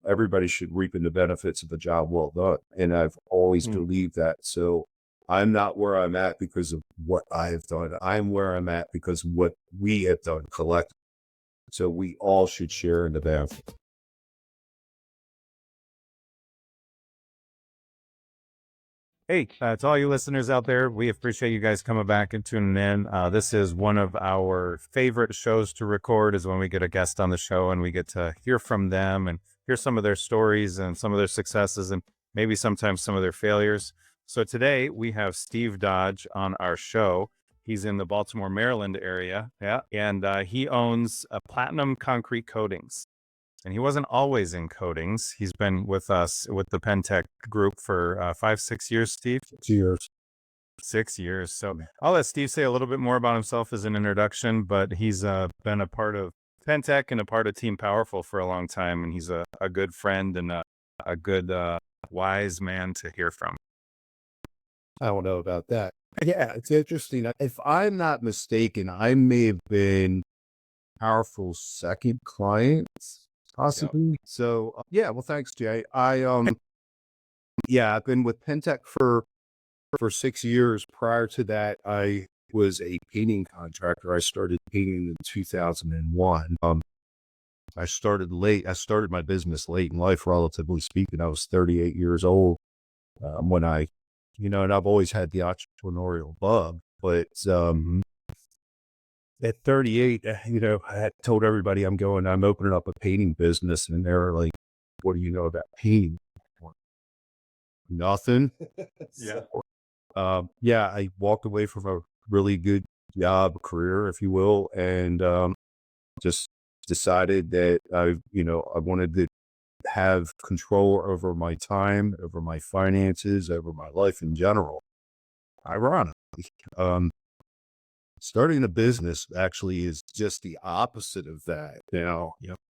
everybody should reap in the benefits of a job well done. And I've always believed that. So I'm not where I'm at because of what I have done. I'm where I'm at because of what we have done collectively. So we all should share in the benefit. Hey, to all you listeners out there, we appreciate you guys coming back and tuning in. This is one of our favorite shows to record, is when we get a guest on the show and we get to hear from them and hear some of their stories and some of their successes and maybe sometimes some of their failures. So today we have Steve Dodge on our show. He's in the Baltimore, Maryland area. Yeah. And he owns Platinum Concrete Coatings. And he wasn't always in coatings. He's been with us with the Pentec group for 5-6 years, Steve. 6 years. 6 years. So I'll let Steve say a little bit more about himself as an introduction, but he's been a part of Pentec and a part of Team Powerful for a long time. And he's a good friend and a good, wise man to hear from. I don't know about that. Yeah, it's interesting. If I'm not mistaken, I may have been Powerful's second client, possibly. Yep. So yeah, well, thanks, Jay. I've been with Pentec for 6 years. Prior to that, I was a painting contractor. I started painting in 2001. I started late. I started my business late in life, relatively speaking. I was 38 years old when I, and I've always had the entrepreneurial bug, but at 38, I had told everybody I'm opening up a painting business, and they were like, "What do you know about painting?" Nothing. Yeah. I walked away from a really good job, career, if you will, and just decided that I wanted to have control over my time, over my finances, over my life in general. Ironically, starting a business actually is just the opposite of that. Now,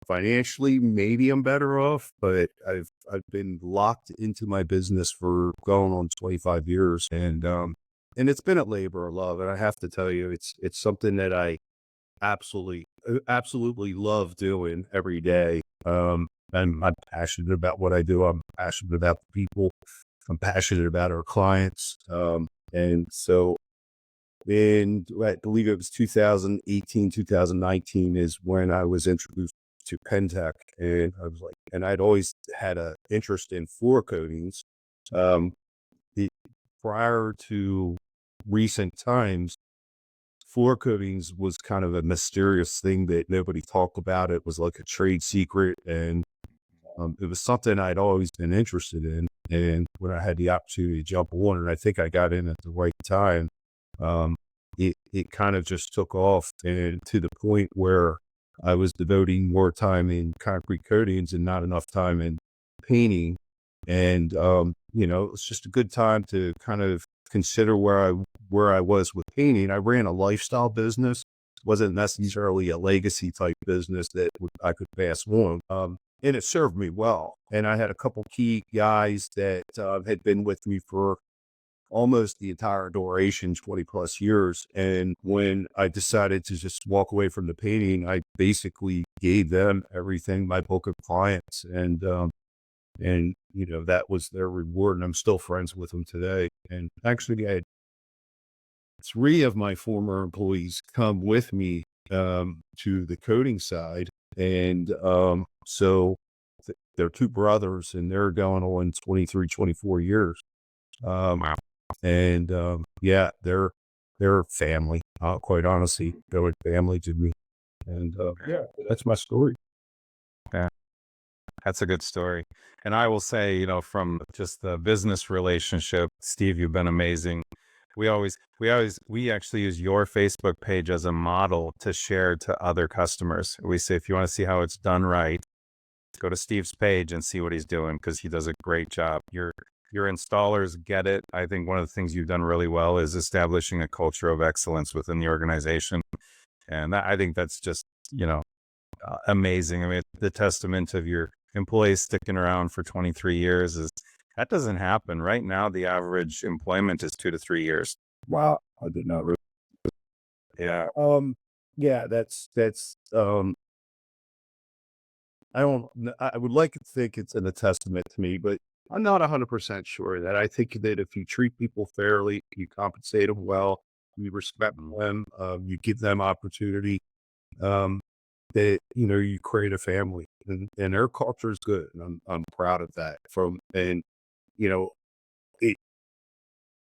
financially, maybe I'm better off, but I've been locked into my business for going on 25 years, and it's been a labor of love. And I have to tell you, it's something that I absolutely love doing every day. I'm passionate about what I do. I'm passionate about the people. I'm passionate about our clients. And so I believe it was 2018, 2019 is when I was introduced to Pentec, and I was like, and I'd always had an interest in floor coatings. Prior to recent times, floor coatings was kind of a mysterious thing that nobody talked about. It was like a trade secret, and it was something I'd always been interested in. And when I had the opportunity to jump on, and I think I got in at the right time, it kind of just took off, and to the point where I was devoting more time in concrete coatings and not enough time in painting. And, it's just a good time to kind of consider where I was with painting. I ran a lifestyle business. It wasn't necessarily a legacy type business that I could pass on. And it served me well. And I had a couple key guys that had been with me for almost the entire duration, 20 plus years. And when I decided to just walk away from the painting, I basically gave them everything, my book of clients. And that was their reward. And I'm still friends with them today. And actually, I had 3 of my former employees come with me to the coding side. And so they're 2 brothers, and they're going on 23, 24 years. Wow. And they're family. Quite honestly, they're like family to me. And that's my story. Yeah, that's a good story. And I will say, from just the business relationship, Steve, you've been amazing. We actually use your Facebook page as a model to share to other customers. We say, if you want to see how it's done right, go to Steve's page and see what he's doing, because he does a great job. Your installers get it. I think one of the things you've done really well is establishing a culture of excellence within the organization. And I think that's just, amazing. I mean, the testament of your employees sticking around for 23 years that doesn't happen. Right now, the average employment is 2 to 3 years. Wow. I did not really. Yeah. That's I don't, I would like to think it's a testament to me, but I'm not 100% sure that. I think that if you treat people fairly, you compensate them well, you respect Mhm. them, you give them opportunity, um, that, you create a family and their culture is good. And I'm proud of that and, you know, it,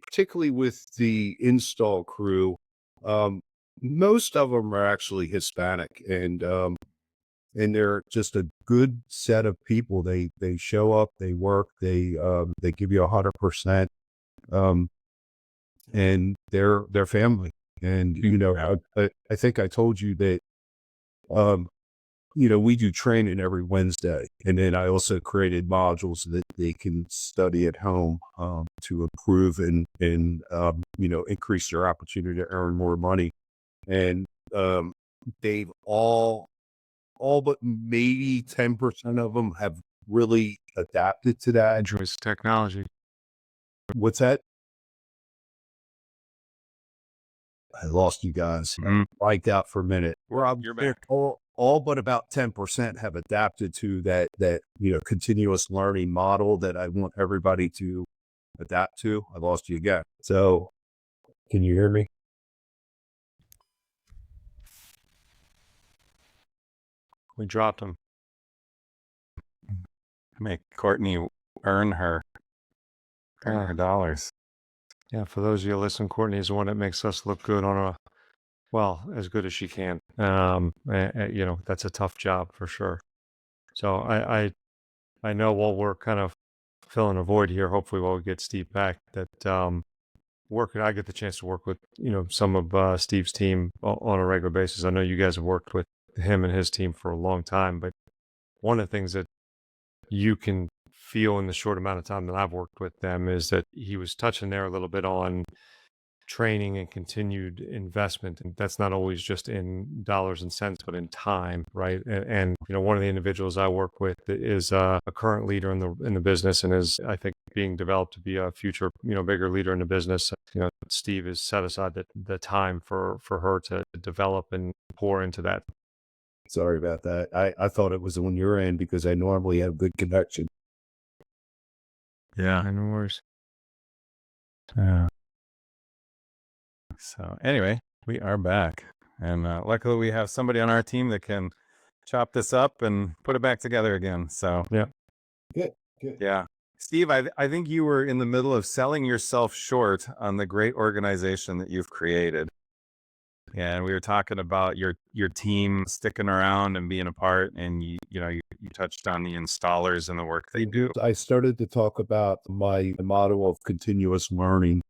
particularly with the install crew, um, most of them are actually Hispanic and they're just a good set of people. They show up, they work, they give you 100%, um, and they're family. And Yeah. I think I told you that um, we do training every Wednesday, and then I also created modules that they can study at home to improve and increase their opportunity to earn more money. And um, they've all but maybe 10% of them have really adapted to that. Enjoys technology. What's that? I lost you guys. Mhm. Blanked out for a minute. You're They're back. all but about 10% have adapted to that continuous learning model that I want everybody to adapt to. I lost you again. So can you hear me? We dropped him. Make Courtney earn her dollars. Yeah, for those of you listening, Courtney is the one that makes us look good as good as she can. That's a tough job for sure. So I know while we're kind of filling a void here, hopefully while we get Steve back, that I get the chance to work with, some of Steve's team on a regular basis. I know you guys have worked with him and his team for a long time, but one of the things that you can feel in the short amount of time that I've worked with them is that he was touching there a little bit on training and continued investment. And that's not always just in dollars and cents, but in time, right? And one of the individuals I work with is a current leader in the business and is, I think, being developed to be a future, bigger leader in the business. Steve has set aside the time for her to develop and pour into that. Sorry about that. I thought it was on your end because I normally have good connection. Yeah, no worries. So anyway, we are back. And luckily we have somebody on our team that can chop this up and put it back together again. So Yeah. Good, good. yeah. Steve, I think you were in the middle of selling yourself short on the great organization that you've created. And we were talking about your team sticking around and being a part, and you touched on the installers and the work they do. I started to talk about my model of continuous learning.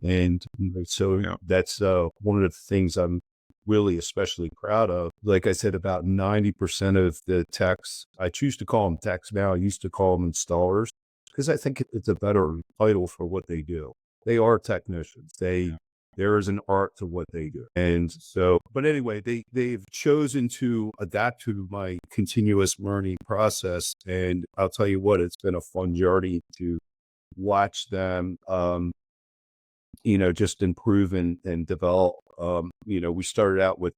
And so Yeah. that's one of the things I'm really especially proud of. Like I said, about 90% of the techs, I choose to call them techs now. I used to call them installers because I think it's a better title for what they do. They are technicians. There is an art to what they do. And so, but anyway, they've chosen to adapt to my continuous learning process. And I'll tell you what, it's been a fun journey to watch them, just improve and develop. We started out with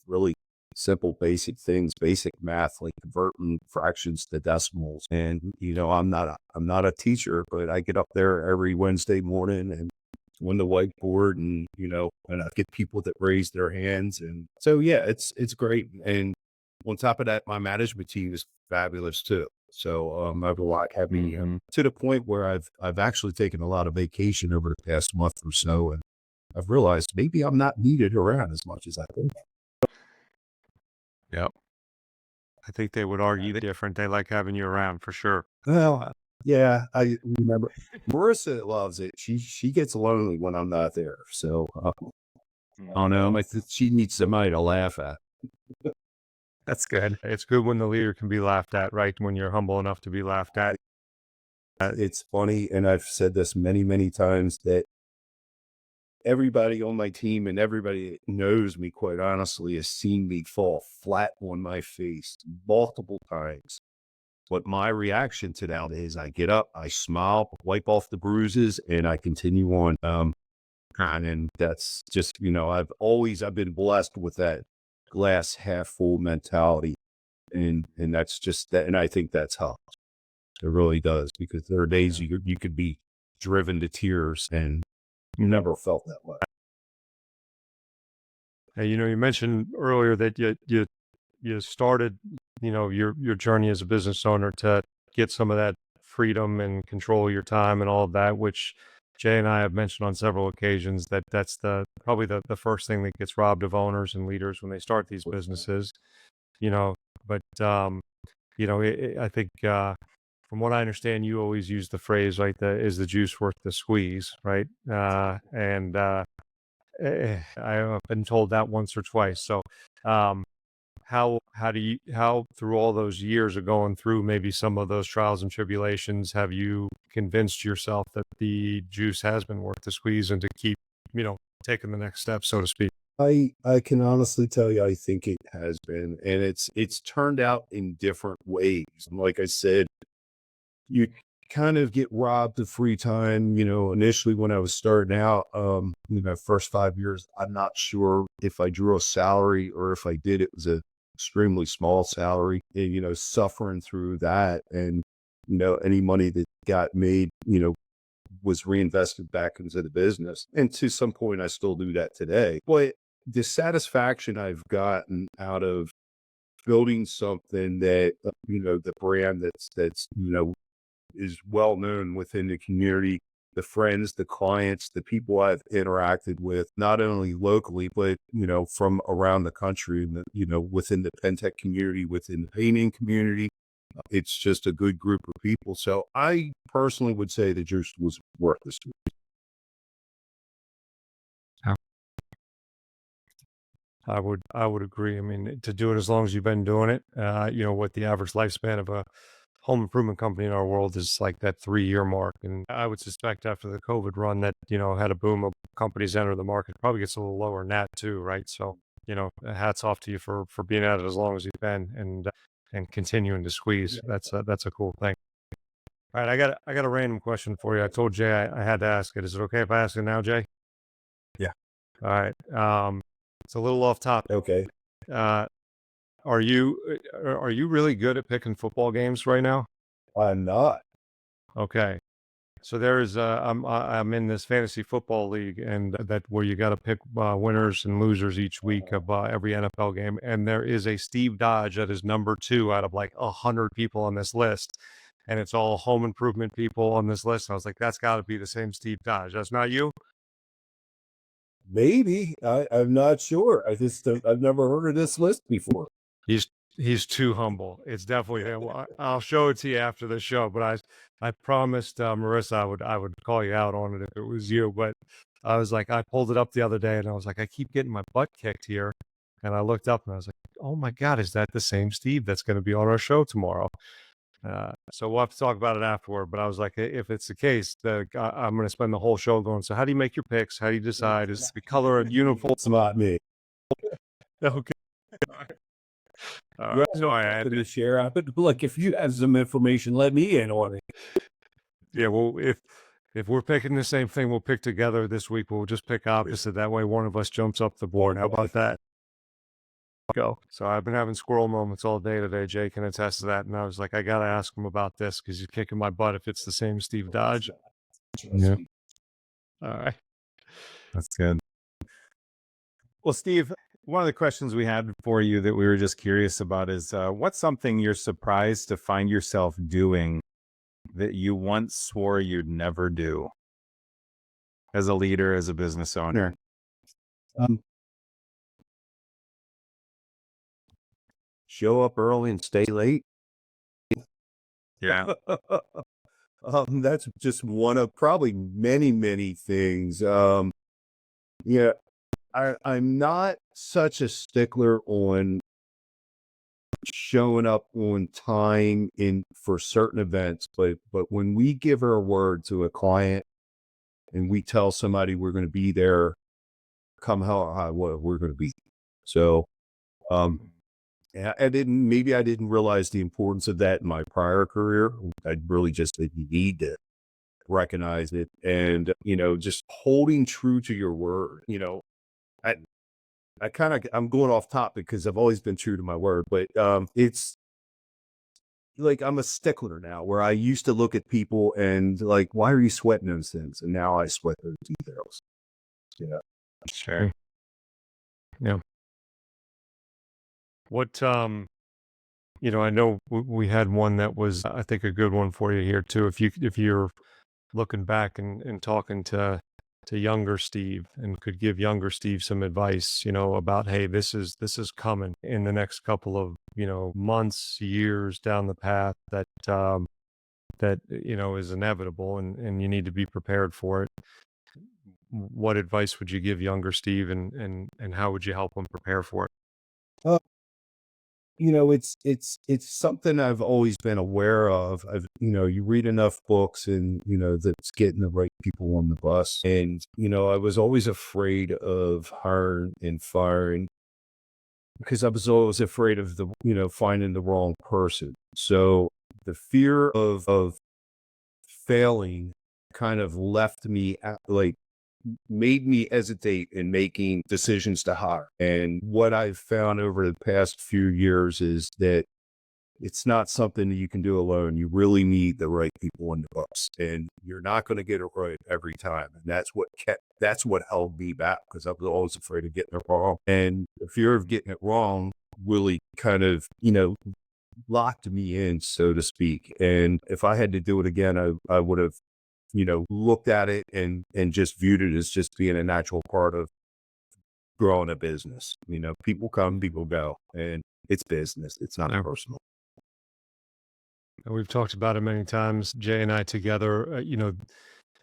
really simple, basic things, basic math, like converting fractions to decimals. And, I'm not a teacher, but I get up there every Wednesday morning and on the whiteboard and I get people that raise their hands. And so, yeah, it's great. And on top of that, my management team is fabulous too. So I've a lot happy to the point where I've actually taken a lot of vacation over the past month or so, and I've realized maybe I'm not needed around as much as I think. Yep. I think they would argue different. They like having you around for sure. Well, yeah, I remember Marissa loves it. She gets lonely when I'm not there. So I don't know. She needs somebody to laugh at. That's good. It's good when the leader can be laughed at, right? When you're humble enough to be laughed at. It's funny, and I've said this many, many times that everybody on my team and everybody that knows me, quite honestly, has seen me fall flat on my face multiple times. But my reaction to that is I get up, I smile, wipe off the bruises, and I continue on. And that's just, I've been blessed with that glass half full mentality. And that's just that. And I think that's helped. It really does, because there are days you could be driven to tears, and you never felt that way. Hey, you mentioned earlier that you started, your journey as a business owner to get some of that freedom and control of your time and all of that, which Jay and I have mentioned on several occasions that that's probably the first thing that gets robbed of owners and leaders when they start these businesses, you know. But I think from what I understand, you always use the phrase, right? Is the juice worth the squeeze, right? I've been told that once or twice. So, um, how through all those years of going through maybe some of those trials and tribulations have you convinced yourself that the juice has been worth the squeeze and to keep, taking the next step, so to speak? I can honestly tell you, I think it has been, and it's turned out in different ways. Like I said, you kind of get robbed of free time. Initially when I was starting out, first 5 years, I'm not sure if I drew a salary or if I did, it was a extremely small salary, and, suffering through that. And, any money that got made, was reinvested back into the business. And to some point, I still do that today. But the satisfaction I've gotten out of building something that, the brand that's, is well known within the community, the friends, the clients, the people I've interacted with, not only locally, but, from around the country, and, within the Pentec community, within the painting community. It's just a good group of people. So I personally would say the juice was worth this. I would agree. I mean, to do it as long as you've been doing it, what the average lifespan of a home improvement company in our world is like that 3-year mark. And I would suspect after the COVID run that, had a boom of companies enter the market, probably gets a little lower than that too, right? So, hats off to you for being at it as long as you've been and continuing to squeeze. That's a cool thing. All right, I got a random question for you. I told Jay I had to ask it. Is it okay if I ask it now, Jay? Yeah. All right. It's a little off topic. Okay. Are you really good at picking football games right now? I'm not. Okay. So I'm in this fantasy football league, and that where you got to pick winners and losers each week of every NFL game. And there is a Steve Dodge that is number 2 out of like 100 people on this list, and it's all home improvement people on this list. And I was like, that's got to be the same Steve Dodge. That's not you? Maybe. I'm not sure. I've never heard of this list before. He's too humble. It's definitely him. Well, I'll show it to you after the show. But I promised Marissa I would call you out on it if it was you. But I was like, I pulled it up the other day, and I was like, I keep getting my butt kicked here. And I looked up and I was like, oh my God, is that the same Steve that's going to be on our show tomorrow? So we'll have to talk about it afterward. But I was like, if it's the case, I'm going to spend the whole show going, so how do you make your picks? How do you decide? Is the color of uniform? It's not me. Okay. No, I had to share. But look, if you have some information, let me in on it. Yeah, well, if we're picking the same thing, we'll pick together this week. We'll just pick opposite. That way, one of us jumps up the board. How about that? Go. So I've been having squirrel moments all day today. Jay can attest to that. And I was like, I got to ask him about this because he's kicking my butt if it's the same Steve Dodge. Yeah. All right. That's good. Well, Steve, one of the questions we had for you that we were just curious about is what's something you're surprised to find yourself doing that you once swore you'd never do as a leader, as a business owner? Show up early and stay late. Yeah. That's just one of probably many, many things. Yeah, I'm not such a stickler on showing up on time for certain events, but when we give our word to a client and we tell somebody we're going to be there, come hell or high water, we're going to be. So, yeah, I didn't realize the importance of that in my prior career. I really just didn't need to recognize it, and just holding true to your word. I'm going off topic because I've always been true to my word, but it's like I'm a stickler now where I used to look at people and like, why are you sweating those things? And now I sweat those details. Yeah. Sure. Yeah. What I know we had one that was, I think, a good one for you here too. If you're looking back and talking to younger Steve and could give younger Steve some advice, about, hey, this is coming in the next couple of, months, years down the path that is inevitable and you need to be prepared for it. What advice would you give younger Steve and how would you help him prepare for it? Uh, it's something I've always been aware of. You read enough books and, that's getting the right people on the bus. And, I was always afraid of hiring and firing because I was always afraid of finding the wrong person. So the fear of failing kind of left me like made me hesitate in making decisions to hire. And what I've found over the past few years is that it's not something that you can do alone. You really need the right people on the bus, and you're not going to get it right every time. And that's what held me back because I was always afraid of getting it wrong. And the fear of getting it wrong really kind of, locked me in, so to speak. And if I had to do it again, I would have, looked at it and just viewed it as just being a natural part of growing a business. People come, people go, and it's business. It's not Yeah. personal. And we've talked about it many times, Jay and I together.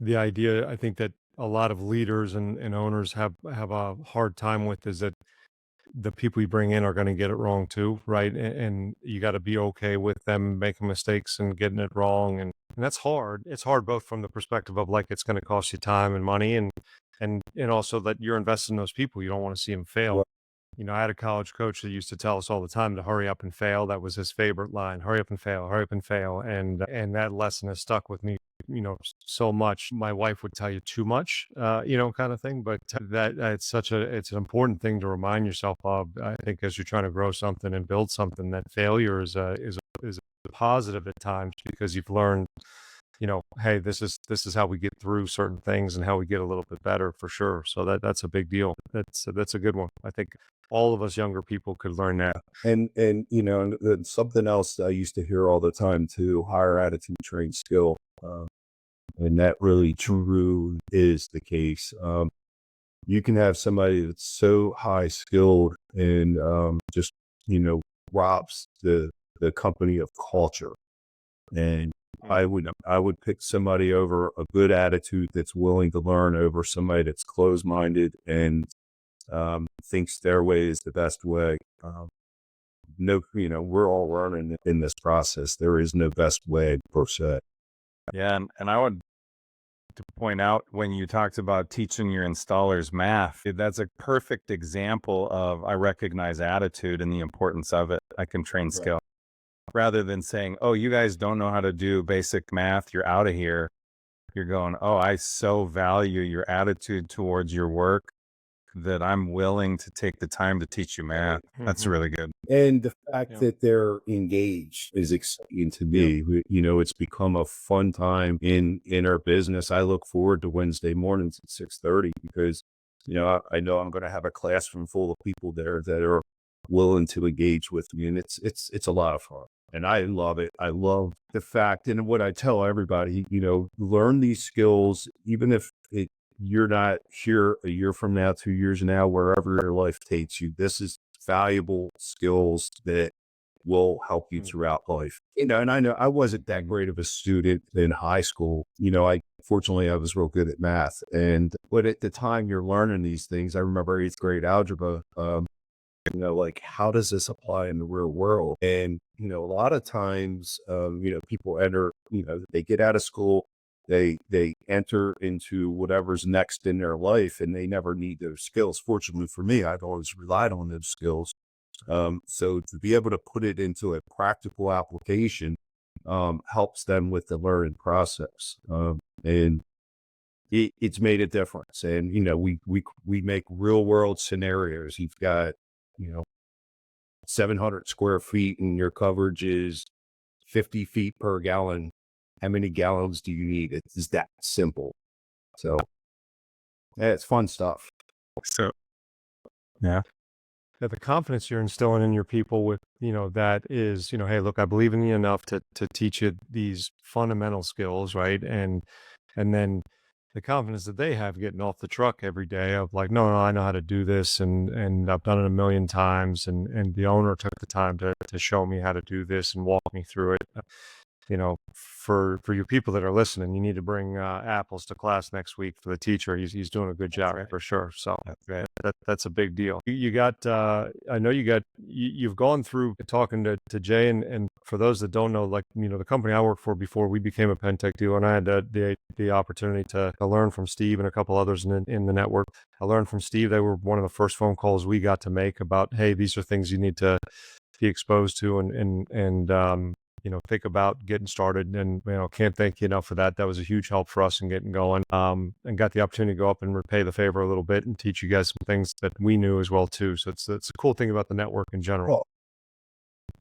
The idea I think that a lot of leaders and owners have a hard time with is that the people you bring in are going to get it wrong too, right? And you got to be okay with them making mistakes and getting it wrong, and that's hard. It's hard both from the perspective of like it's going to cost you time and money, and also that you're investing in those people. You don't want to see them fail. Right. I had a college coach that used to tell us all the time to hurry up and fail. That was his favorite line: hurry up and fail, hurry up and fail. And that lesson has stuck with me, so much. My wife would tell you too much, kind of thing. But it's an important thing to remind yourself of. I think as you're trying to grow something and build something, that failure is a positive at times because you've learned, hey, this is how we get through certain things and how we get a little bit better for sure. So that's a big deal. That's a good one. I think all of us younger people could learn that. And something else I used to hear all the time too: higher attitude, trained skill. And that really true is the case. You can have somebody that's so high skilled and just, robs the company of culture. And I would pick somebody over a good attitude that's willing to learn over somebody that's closed-minded and thinks their way is the best way. No, we're all learning in this process. There is no best way per se. Yeah, and I would to point out when you talked about teaching your installers math, that's a perfect example of I recognize attitude and the importance of it. I can train Right. skill. Rather than saying, oh, you guys don't know how to do basic math, you're out of here. You're going, oh, I so value your attitude towards your work that I'm willing to take the time to teach you math. That's Mhm. really good. And the fact Yeah. that they're engaged is exciting to Yeah. me. It's become a fun time in our business. I look forward to Wednesday mornings at 6:30 because, I know I'm going to have a classroom full of people there that are willing to engage with me, and it's a lot of fun. And I love it. I love the fact, and what I tell everybody, learn these skills, even if you're not here a year from now, 2 years now, wherever your life takes you. This is valuable skills that will help you Mm. throughout life. And I know I wasn't that great of a student in high school. Fortunately I was real good at math. But at the time you're learning these things, I remember 8th grade algebra, like how does this apply in the real world? And, a lot of times, people they get out of school, they enter into whatever's next in their life and they never need those skills. Fortunately for me, I've always relied on those skills. So to be able to put it into a practical application, helps them with the learning process. And it's made a difference. And, we make real world scenarios. You've got, you know, 700 square feet and your coverage is 50 feet per gallon. How many gallons do you need? It's that simple. So yeah, it's fun stuff. So, yeah. Yeah, the confidence you're instilling in your people with, that is, hey, look, I believe in you enough to teach you these fundamental skills, right? And then the confidence that they have getting off the truck every day of like, no, I know how to do this, and I've done it a million times, and the owner took the time to show me how to do this and walk me through it. For you people that are listening, you need to bring apples to class next week for the teacher. He's doing a good job for sure. So That's right. that's a big deal. You got I know you've gone through talking to Jay, and for those that don't know, like the company I worked for before we became a pen tech dealer, and I had the opportunity to learn from Steve and a couple others in the network. I learned from Steve. They were one of the first phone calls we got to make about, hey, these are things you need to be exposed to and think about getting started. And, can't thank you enough for that. That was a huge help for us in getting going. And got the opportunity to go up and repay the favor a little bit and teach you guys some things that we knew as well too. So it's a cool thing about the network in general. Well,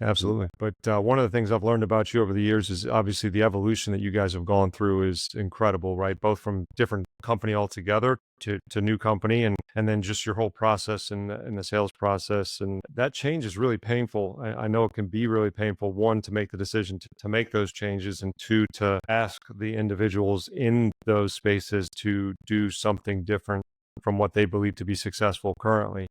Absolutely. But one of the things I've learned about you over the years is obviously the evolution that you guys have gone through is incredible, right? Both from different company altogether to new company and then just your whole process and the sales process. And that change is really painful. I know it can be really painful, one, to make the decision to make those changes, and two, to ask the individuals in those spaces to do something different from what they believe to be successful currently.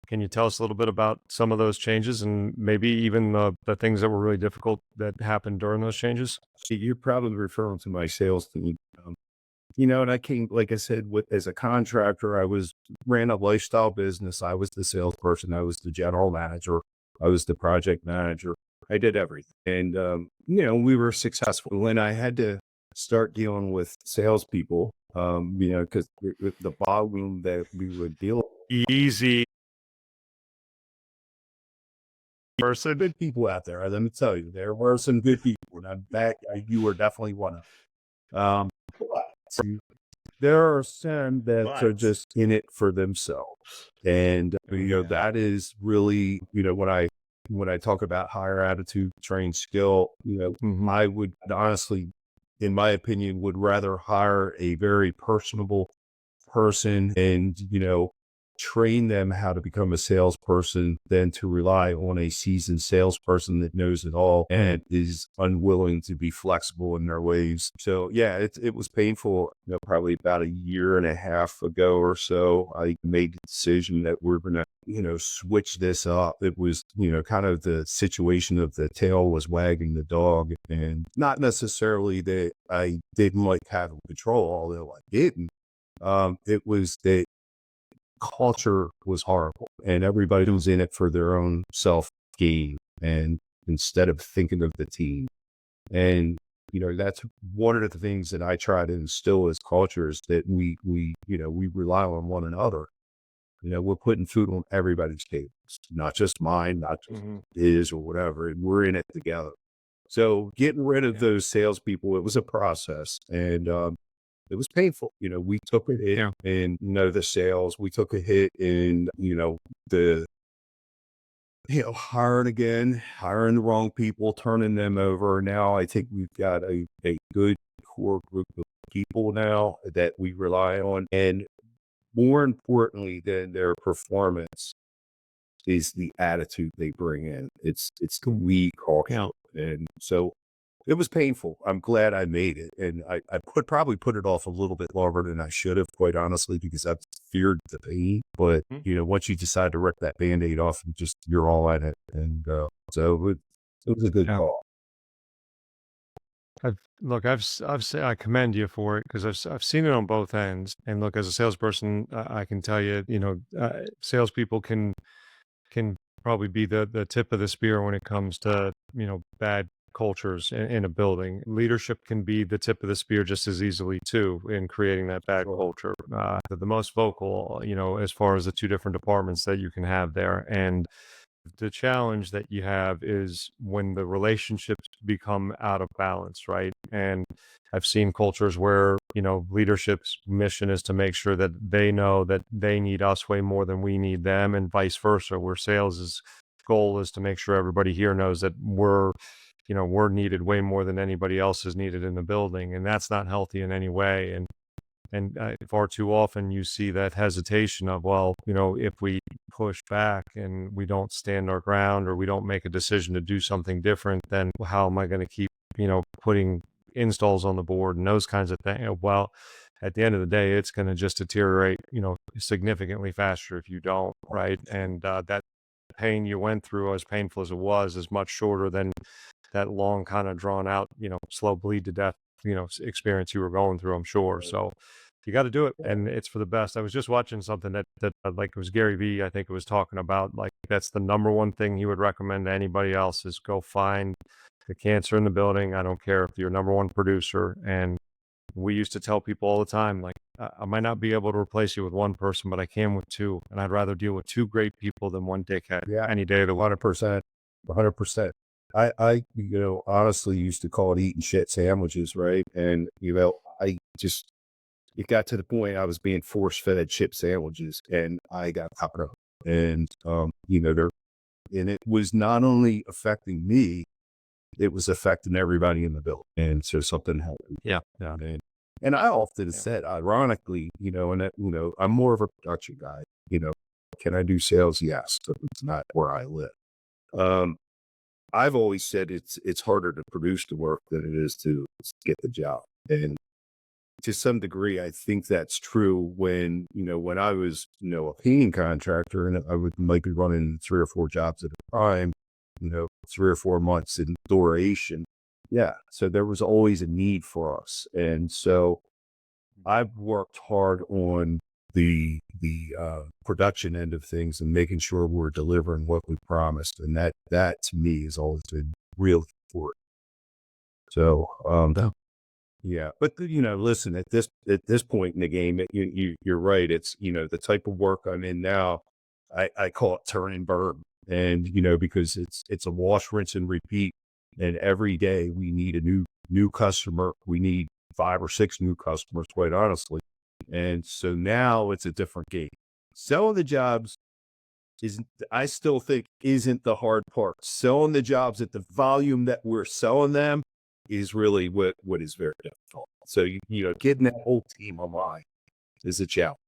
Can you tell us a little bit about some of those changes and maybe even the things that were really difficult that happened during those changes? see, you're probably referring to my sales team. And I came, like I said, as a contractor, ran a lifestyle business. I was the salesperson. I was the general manager. I was the project manager. I did everything. And, we were successful. When I had to start dealing with salespeople, because with the volume that we would deal Easy some good people out there. Let me tell you, there were some good people. And I'm back. You were definitely one of them. But there are some that are just in it for themselves. And, that is really, when I talk about higher attitude, trained skill, I would honestly, in my opinion, would rather hire a very personable person and, train them how to become a salesperson than to rely on a seasoned salesperson that knows it all and is unwilling to be flexible in their ways. So yeah, it was painful. Probably about a year and a half ago or so, I made the decision that we're going to, switch this up. It was, kind of the situation of the tail was wagging the dog, and not necessarily that I didn't like having control, although I didn't. It was that culture was horrible and everybody was in it for their own self gain, and instead of thinking of the team. And that's one of the things that I try to instill as culture is that we rely on one another. We're putting food on everybody's tables, not just mine, not just his or whatever, and we're in it together. So getting rid of those salespeople, it was a process, and it was painful. We took a hit in, the sales. We took a hit in, the, hiring the wrong people, turning them over. Now I think we've got a good core group of people now that we rely on. And more importantly than their performance is the attitude they bring in. It's the we culture. And so it was painful. I'm glad I made it. And I probably put it off a little bit longer than I should have, quite honestly, because I feared the pain. But, once you decide to rip that Band-Aid off, you're all at it. And so it was a good call. I commend you for it because I've seen it on both ends. And look, as a salesperson, I can tell you, salespeople can probably be the tip of the spear when it comes to, bad cultures in a building. Leadership can be the tip of the spear just as easily too in creating that bad culture. The most vocal, as far as the two different departments that you can have there. And the challenge that you have is when the relationships become out of balance, right? And I've seen cultures where leadership's mission is to make sure that they know that they need us way more than we need them, and vice versa, where sales' goal is to make sure everybody here knows that we're needed way more than anybody else is needed in the building. And that's not healthy in any way. And far too often you see that hesitation of, well, if we push back and we don't stand our ground, or we don't make a decision to do something different, then how am I going to keep, putting installs on the board and those kinds of things? Well, at the end of the day, it's going to just deteriorate, significantly faster if you don't, right? And that pain you went through, as painful as it was, is much shorter than that long, kind of drawn out, slow bleed to death, experience you were going through, I'm sure. So you got to do it, and it's for the best. I was just watching something that like, it was Gary Vee, I think it was talking about, like, that's the number one thing he would recommend to anybody else is go find the cancer in the building. I don't care if you're number one producer. And we used to tell people all the time, like, I might not be able to replace you with one person, but I can with two. And I'd rather deal with two great people than one dickhead any day of the week. 100%. 100%. I honestly used to call it eating shit sandwiches, right? And, it got to the point I was being force-fed chip sandwiches, and I got tired of it. And, and it was not only affecting me, it was affecting everybody in the building. And so something happened. Yeah. And I often said, ironically, I'm more of a production guy. Can I do sales? Yes, but it's not where I live. I've always said it's harder to produce the work than it is to get the job. And to some degree, I think that's true when I was, a painting contractor, and I might be running 3 or 4 jobs at a time, 3 or 4 months in duration. Yeah. So there was always a need for us. And so I've worked hard on the production end of things and making sure we're delivering what we promised. And that to me has always been real important. So, yeah, but listen, at this point in the game, you're right. It's, the type of work I'm in now, I call it turn and burn. And, because it's a wash, rinse, and repeat. And every day we need a new customer. We need 5 or 6 new customers, quite honestly. And so now it's a different game. Selling the jobs I still think isn't the hard part. Selling the jobs at the volume that we're selling them is really what is very difficult. So, getting that whole team online is a challenge.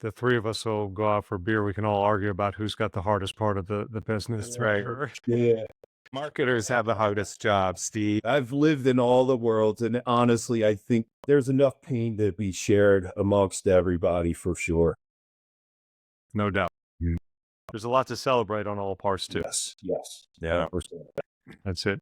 The 3 of us will go out for beer. We can all argue about who's got the hardest part of the business. Right. Yeah. Marketers have the hardest job, Steve. I've lived in all the worlds, and honestly, I think there's enough pain to be shared amongst everybody for sure. No doubt. Mm. There's a lot to celebrate on all parts too. Yes. Yeah. 100%. That's it.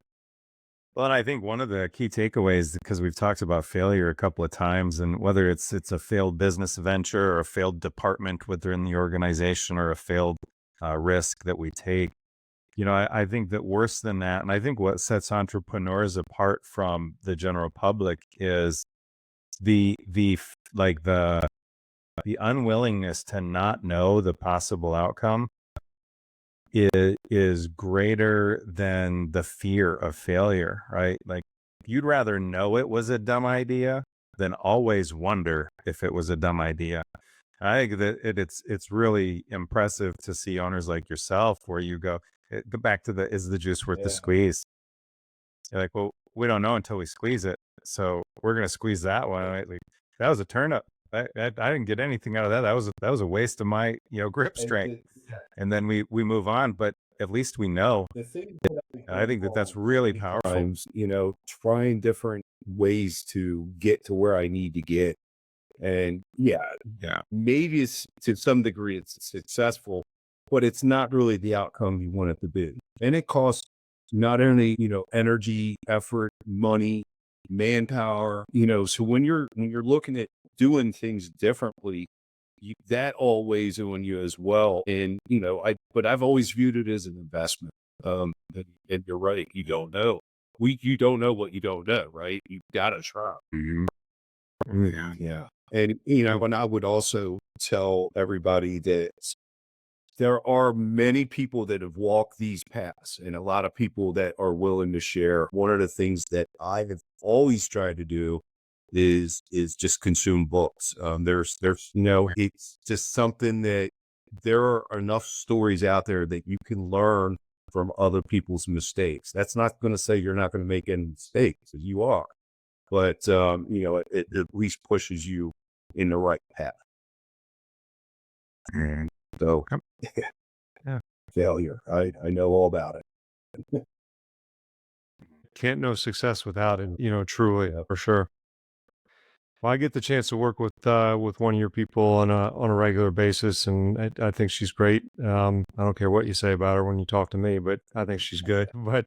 Well, and I think one of the key takeaways, because we've talked about failure a couple of times, and whether it's a failed business venture or a failed department within the organization or a failed risk that we take, I think that worse than that, and I think what sets entrepreneurs apart from the general public is the unwillingness to not know the possible outcome is greater than the fear of failure, right? Like, you'd rather know it was a dumb idea than always wonder if it was a dumb idea. I think that it's really impressive to see owners like yourself where you go back to is the juice worth the squeeze? You're like, well, we don't know until we squeeze it. So we're going to squeeze that one. Right? Like, that was a turnip. I didn't get anything out of that. That was a waste of my, grip strength. And then we move on, but at least we know. I think that's really powerful. Times, trying different ways to get to where I need to get. And maybe it's to some degree it's successful, but it's not really the outcome you want it to be. And it costs not only, energy, effort, money, manpower, so when you're looking at doing things differently, that all weighs on you as well. And, but I've always viewed it as an investment. And you're right. You don't know. You don't know what you don't know, right? You gotta try. Mm-hmm. Yeah. And, and I would also tell everybody that there are many people that have walked these paths and a lot of people that are willing to share. One of the things that I have always tried to do is just consume books. There's it's just something that there are enough stories out there that you can learn from other people's mistakes. That's not going to say you're not going to make any mistakes. You are, but it at least pushes you in the right path. And so, Yeah. failure. I know all about it. Can't know success without it, truly, for sure. Well, I get the chance to work with one of your people on a regular basis, and I think she's great. I don't care what you say about her when you talk to me, but I think she's good. But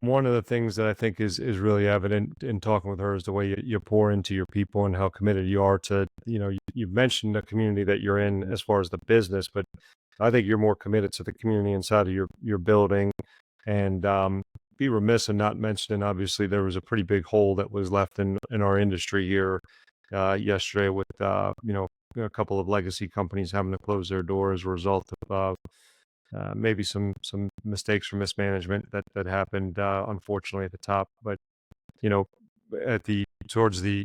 one of the things that I think is really evident in talking with her is the way you pour into your people and how committed you are to, you've mentioned the community that you're in as far as the business, but I think you're more committed to the community inside of your building. And be remiss in not mentioning, obviously, there was a pretty big hole that was left in our industry here yesterday with, a couple of legacy companies having to close their doors as a result of maybe some mistakes or mismanagement that happened, unfortunately, at the top. But, towards the,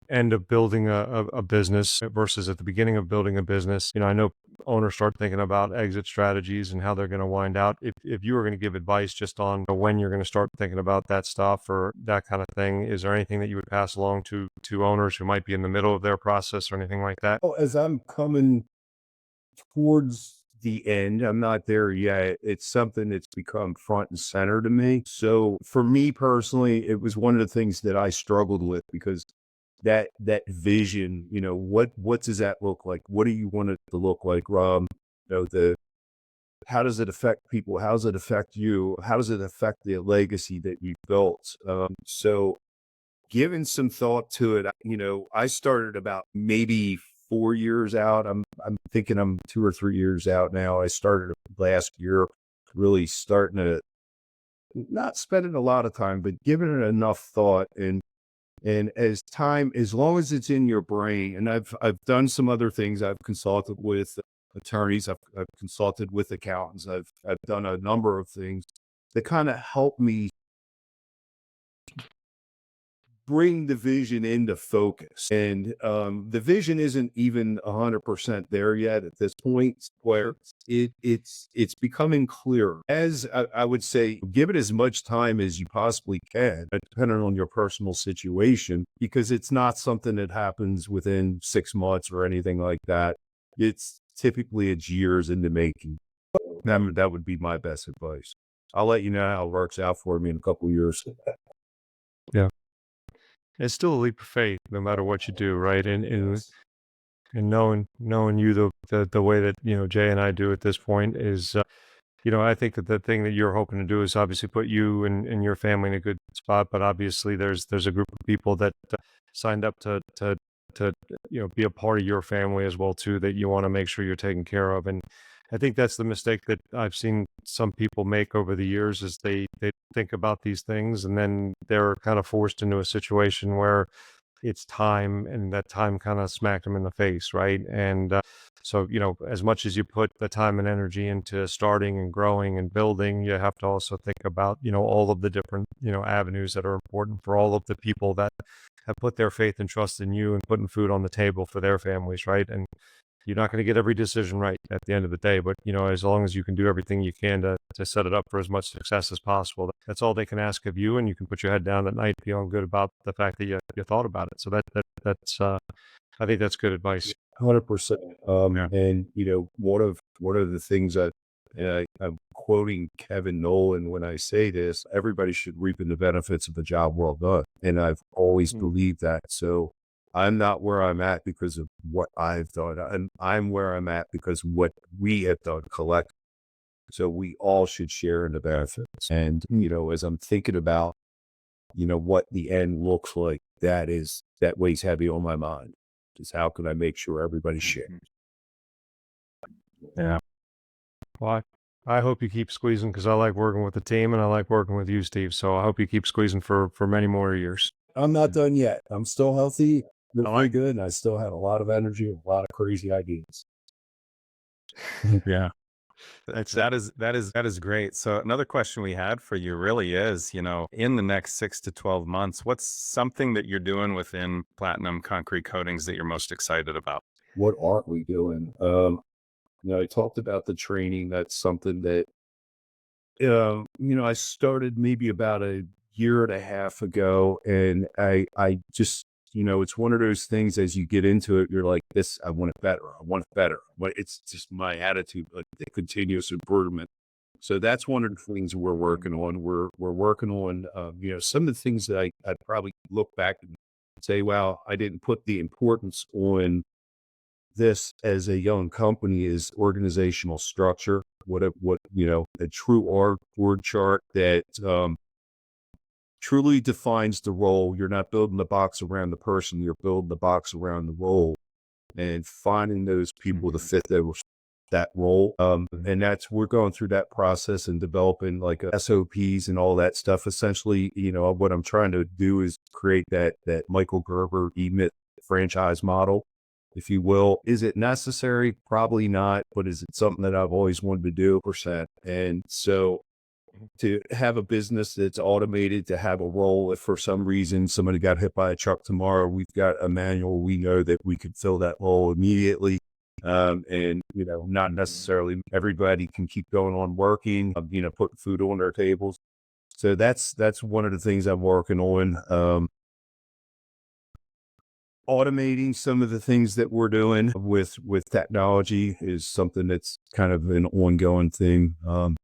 end of building a business versus at the beginning of building a business, I know owners start thinking about exit strategies and how they're going to wind out. If you were going to give advice just on when you're going to start thinking about that stuff or that kind of thing, is there anything that you would pass along to owners who might be in the middle of their process or anything like that? Well, as I'm coming towards the end, I'm not there yet. It's something that's become front and center to me. So for me personally, it was one of the things that I struggled with because that vision, what does that look like? What do you want it to look like? How does it affect people? How does it affect you? How does it affect the legacy that you built? So giving some thought to it, I started about maybe 4 years out. I'm thinking I'm 2 or 3 years out now. I started last year, really starting to not spending a lot of time, but giving it enough thought and as long as it's in your brain, and I've done some other things. I've consulted with attorneys. I've consulted with accountants. I've done a number of things that kind of help me bring the vision into focus. And the vision isn't even 100% there yet at this point, where it's becoming clearer. As I would say, give it as much time as you possibly can, depending on your personal situation, because it's not something that happens within 6 months or anything like that. It's typically years in the making. That would be my best advice. I'll let you know how it works out for me in a couple of years. Yeah. It's still a leap of faith, no matter what you do, right? And knowing you the way that Jay and I do at this point is, I think that the thing that you're hoping to do is obviously put you and your family in a good spot. But obviously, there's a group of people that signed up to be a part of your family as well too, that you want to make sure you're taken care of. And I think that's the mistake that I've seen some people make over the years is they think about these things and then they're kind of forced into a situation where it's time and that time kind of smacked them in the face, right? And so, as much as you put the time and energy into starting and growing and building, you have to also think about, all of the different, avenues that are important for all of the people that have put their faith and trust in you and putting food on the table for their families, right? And you're not going to get every decision right at the end of the day, but as long as you can do everything you can to set it up for as much success as possible, that's all they can ask of you, and you can put your head down at night feeling good about the fact that you thought about it. So that's I think that's good advice. 100%. Yeah. And one of the things that I'm quoting Kevin Nolan when I say this, everybody should reap in the benefits of a job well done. And I've always believed that. So I'm not where I'm at because of what I've done. I'm where I'm at because what we have done collectively. So we all should share in the benefits. And, as I'm thinking about, what the end looks like, that weighs heavy on my mind. Is how can I make sure everybody shares? Yeah. Well, I hope you keep squeezing because I like working with the team and I like working with you, Steve. So I hope you keep squeezing for many more years. I'm not done yet. I'm still healthy. Really good. And I still have a lot of energy and a lot of crazy ideas. Yeah. That's it. That is great. So another question we had for you really is, in the next 6 to 12 months, what's something that you're doing within Platinum Concrete Coatings that you're most excited about? What aren't we doing? I talked about the training. That's something that, I started maybe about a year and a half ago, and I just, it's one of those things as you get into it, you're like, this, I want it better. I want it better. But it's just my attitude, like the continuous improvement. So that's one of the things we're working on. We're working on, some of the things that I'd probably look back and say, wow, I didn't put the importance on this as a young company is organizational structure. A true org chart that truly defines the role. You're not building the box around the person, you're building the box around the role and finding those people to fit that role. And we're going through that process and developing like SOPs and all that stuff. Essentially, what I'm trying to do is create that Michael Gerber emit franchise model, if you will. Is it necessary? Probably not, but is it something that I've always wanted to do? Percent. And so to have a business that's automated, to have a role, if for some reason somebody got hit by a truck tomorrow, we've got a manual. We know that we could fill that role immediately. And, not necessarily everybody can keep going on working, putting food on their tables. So that's one of the things I'm working on. Automating some of the things that we're doing with technology is something that's kind of an ongoing thing. I'm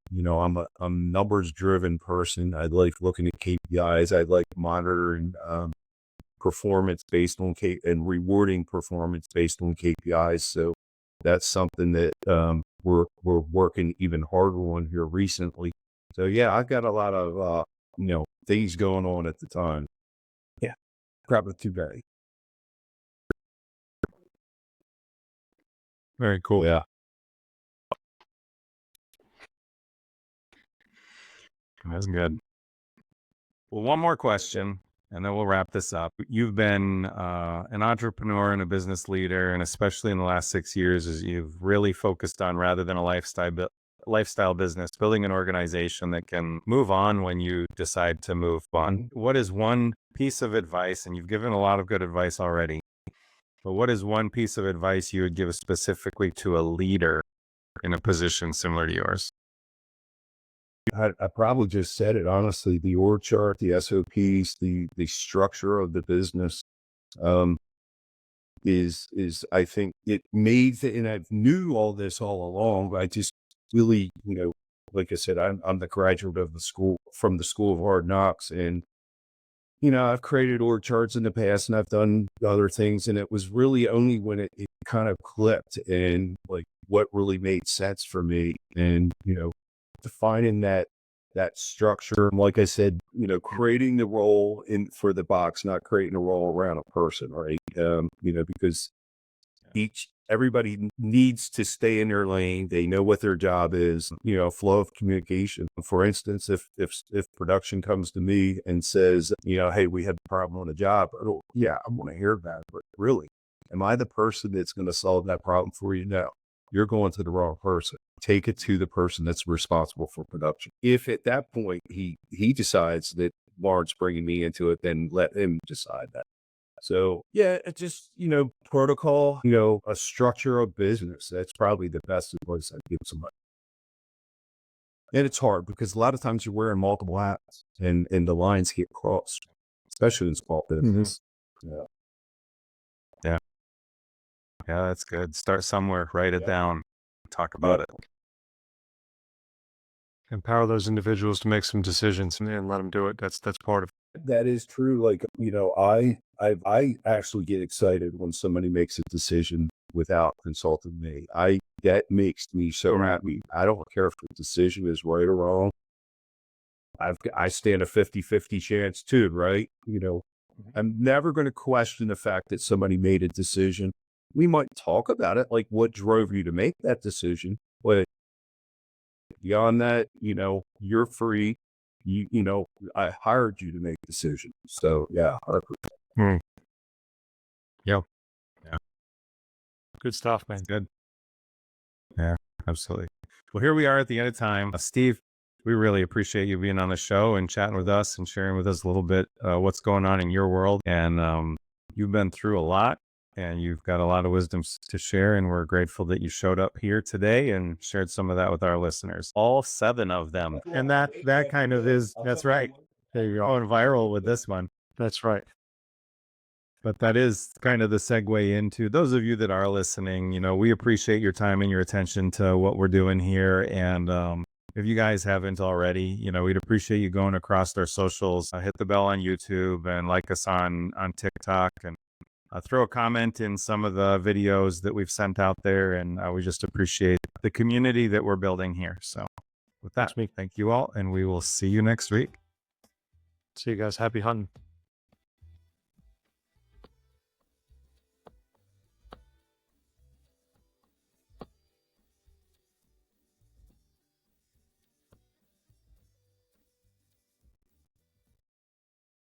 a numbers driven person. I like looking at KPIs. I like monitoring performance based on and rewarding performance based on KPIs. So that's something that we're working even harder on here recently. So yeah, I've got a lot of things going on at the time. Yeah, probably too bad. Very cool. Yeah. That's good. Well, one more question, and then we'll wrap this up. You've been an entrepreneur and a business leader, and especially in the last 6 years, as you've really focused on, rather than a lifestyle business, building an organization that can move on when you decide to move on. What is one piece of advice, and you've given a lot of good advice already, but what is one piece of advice you would give specifically to a leader in a position similar to yours? I probably just said it honestly. The org chart, the SOPs, the structure of the business, is I think it made and I knew all this all along. But I just really, like I said, I'm the graduate of the school from the School of Hard Knocks, and I've created org charts in the past, and I've done other things, and it was really only when it kind of clicked and like what really made sense for me, and defining that structure. Like I said, creating the role for the box, not creating a role around a person, right? Because everybody needs to stay in their lane. They know what their job is, flow of communication. For instance, if production comes to me and says, hey, we had a problem on the job. Oh, yeah, I want to hear about it, but really, am I the person that's going to solve that problem for you? No, you're going to the wrong person. Take it to the person that's responsible for production. If at that point he decides that Lawrence bringing me into it, then let him decide that. So yeah, it's just, protocol, a structure of business. That's probably the best advice I'd give somebody. And it's hard because a lot of times you're wearing multiple hats and the lines get crossed, especially in small business. Yeah. Yeah. Yeah, that's good. Start somewhere, write it down, talk about it. Empower those individuals to make some decisions and let them do it. That's part of it. That is true. Like, I actually get excited when somebody makes a decision without consulting me. That makes me so happy. I don't care if the decision is right or wrong. I stand a 50-50 chance too, right? I'm never going to question the fact that somebody made a decision. We might talk about it, like what drove you to make that decision, but beyond that, you're free. I hired you to make a decision. So yeah. 100%. Yep. Yeah. Good stuff, man. Good. Yeah, absolutely. Well, here we are at the end of time. Steve, we really appreciate you being on the show and chatting with us and sharing with us a little bit what's going on in your world. And you've been through a lot and you've got a lot of wisdom to share. And we're grateful that you showed up here today and shared some of that with our listeners, all 7 of them. And that kind of is, that's right. You're going viral with this one. That's right. But that is kind of the segue into those of you that are listening. You know, we appreciate your time and your attention to what we're doing here. And if you guys haven't already, you know, we'd appreciate you going across our socials, hit the bell on YouTube and like us on TikTok, and throw a comment in some of the videos that we've sent out there. And we just appreciate the community that we're building here. So with that, thank you all, and we will see you next week. See you guys. Happy hunting.